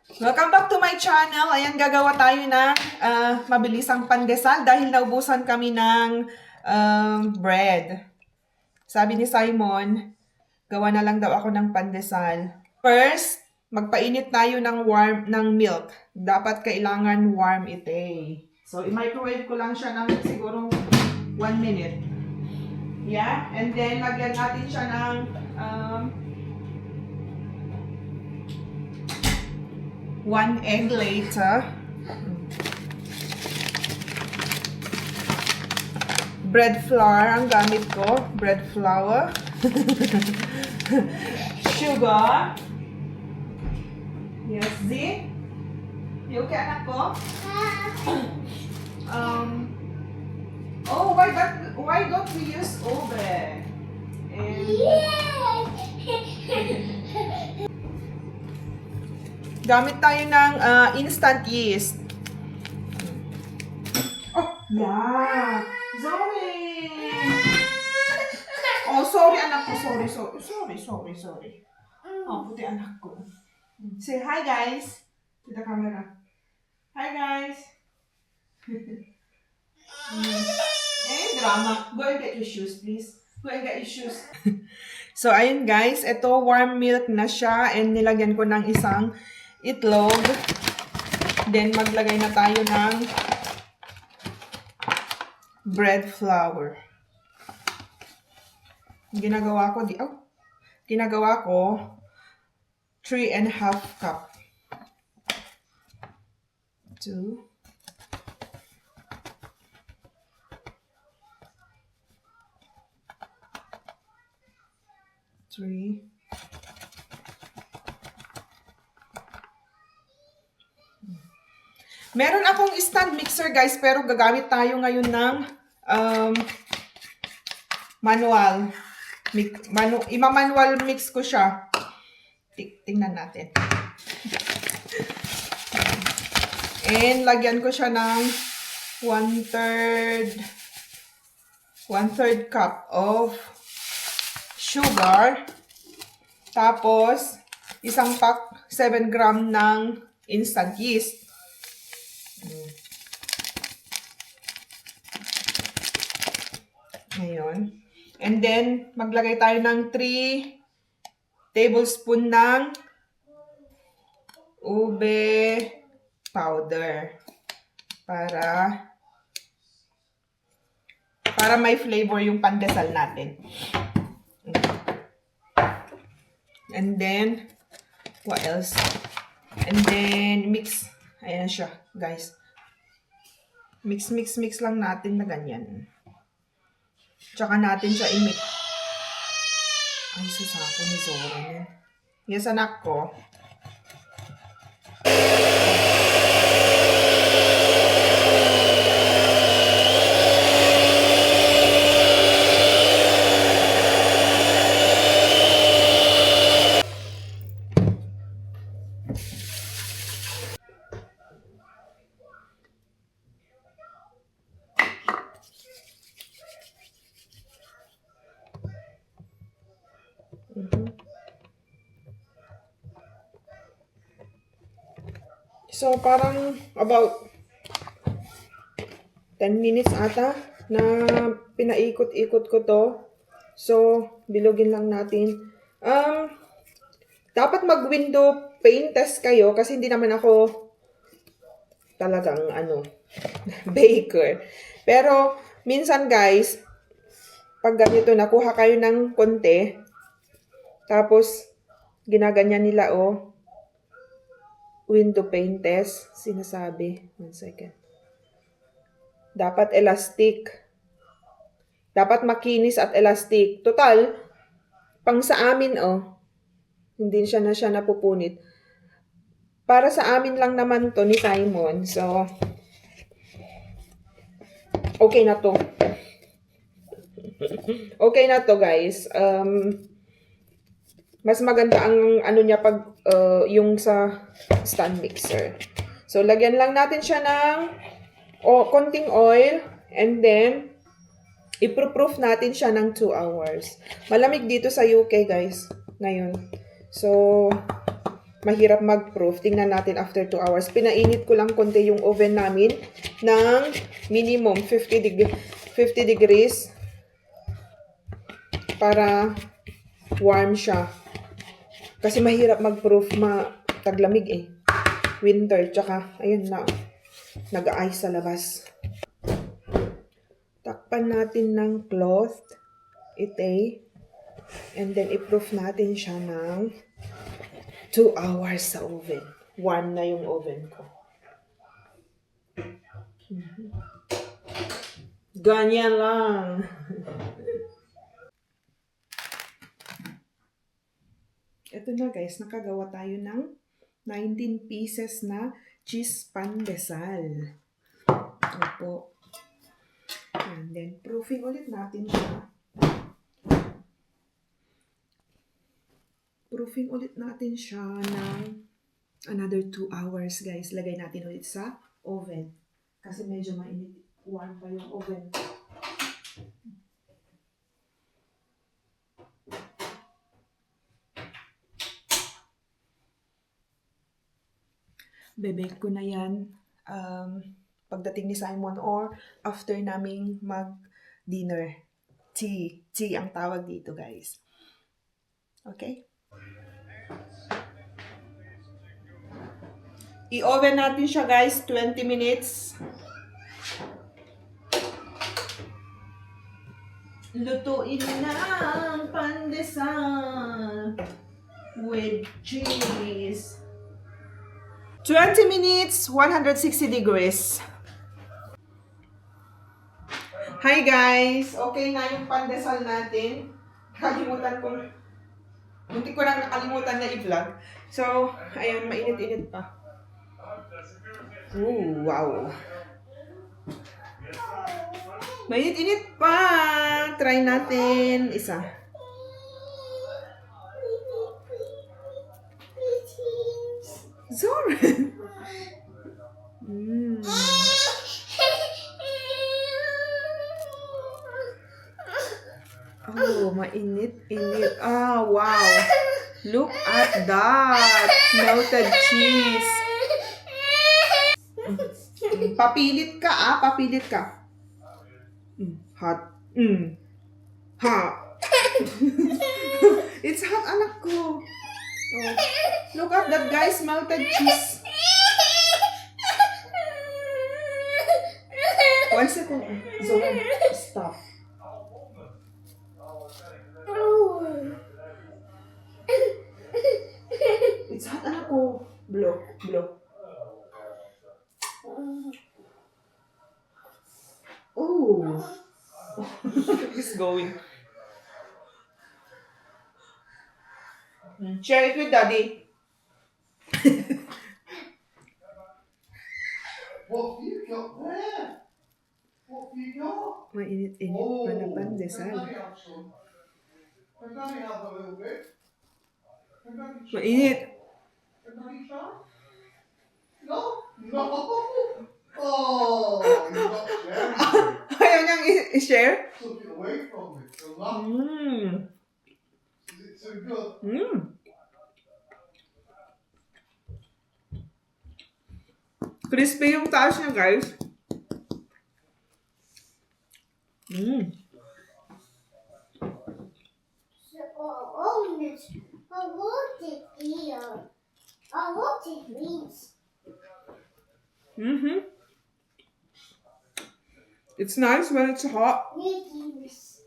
Welcome back to my channel. Ayan, gagawa tayo ng mabilisang pandesal dahil naubusan kami ng bread. Sabi ni Simon, gawa na lang daw ako ng pandesal. First, magpainit tayo ng milk. Dapat kailangan warm ito eh. So, i-microwave ko lang siya ng siguro 1 minute. Yeah, and then lagyan natin siya ng 1 egg later. Bread flour ang gamit ko. Bread flour. Sugar. Yes, Z? You okay, anak ko? Oh, why don't we use oven? And, gamit tayo ng instant yeast. Oh, yeah. Zoe! Oh, sorry anak ko. Sorry. Oh, puti anak ko. Say hi guys to the camera. Hi guys. Drama. Go and get your shoes, please. Go and get your shoes. So, ayun guys. Ito, warm milk na siya. And nilagyan ko ng isang itlog. Then, maglagay na tayo ng bread flour. Ginagawa ko 3.5 cup. 2. 3. Meron akong stand mixer guys, pero gagamit tayo ngayon ng manual. Ima-manual mix ko siya. Tingnan natin. And lagyan ko siya ng 1/3 cup of sugar. Tapos, isang pack, 7 gram ng instant yeast. Ngayon. And then, maglagay tayo ng 3 tablespoon ng ube powder. Para may flavor yung pandesal natin. And then, what else? And then, mix. Ayan siya, guys. Mix lang natin na ganyan. Tsaka natin siya i-mix. Ay, susapo ni Zoran. Yes, anak ko. So, parang about 10 minutes ata na pinaikot-ikot ko to. So, bilogin lang natin. Dapat mag-window pane test kayo kasi hindi naman ako talagang baker. Pero, minsan guys, pag ganito, nakuha kayo ng konti, tapos, ginaganyan nila, window pane test, sinasabi. 1 second. Dapat elastic. Dapat makinis at elastic. Total, pang sa amin, hindi siya napupunit. Para sa amin lang naman to ni Simon. So, okay na to. Okay na to, guys. Mas maganda ang niya pag yung sa stand mixer. So, lagyan lang natin siya ng konting oil and then i-proof natin siya ng 2 hours. Malamig dito sa UK, guys, ngayon. So, mahirap mag-proof. Tingnan natin after 2 hours. Pinainit ko lang konti yung oven namin ng minimum 50 degrees para warm siya. Kasi mahirap mag-proof, taglamig eh. Winter, tsaka, ayun na, nag-ice sa labas. Takpan natin ng cloth, and then i-proof natin siya ng 2 hours sa oven. Warm na yung oven ko. Ganyan lang. Ito na guys, nakagawa tayo ng 19 pieces na cheese pandesal. Opo. And then, proofing ulit natin siya. Proofing ulit natin siya ng another 2 hours guys. Lagay natin ulit sa oven. Kasi medyo mainit. Warm pa yung oven. Bebake ko na yan pagdating ni Simon or after naming mag-dinner. Tea. Tea ang tawag dito, guys. Okay? I-oven natin siya, guys, 20 minutes. Lutuin na ang pandesal with cheese. 20 minutes, 160 degrees. Hi guys! Okay na yung pandesal natin. Munti ko lang nakalimutan na i-vlog. So, ayun, mainit-init pa. Ooh, wow! Mainit-init pa! Try natin isa. Zoran! Oh, mainit-init. Ah, wow. Look at that. Melted cheese. Papilit ka, papilit ka. Hot. Hot. It's hot, anak ko. Oh. Look at that, guys. Melted cheese. 1 second. Zoran, stop. It's hot, anak ko. Blow, blow. Oh. It's going. Share it with daddy. What have you got there? What have you got? Mainit-init pa na pandesal. Can Daddy have a little bit? Can Daddy try? Mainit. Can Daddy try? No? No! Oh, you're not sharing. Ayaw niyang i-share? Took it away from me. So that, is it too good? Crispy yung taas niya, guys. I want it here. I want it means. It's nice when it's hot. Yes.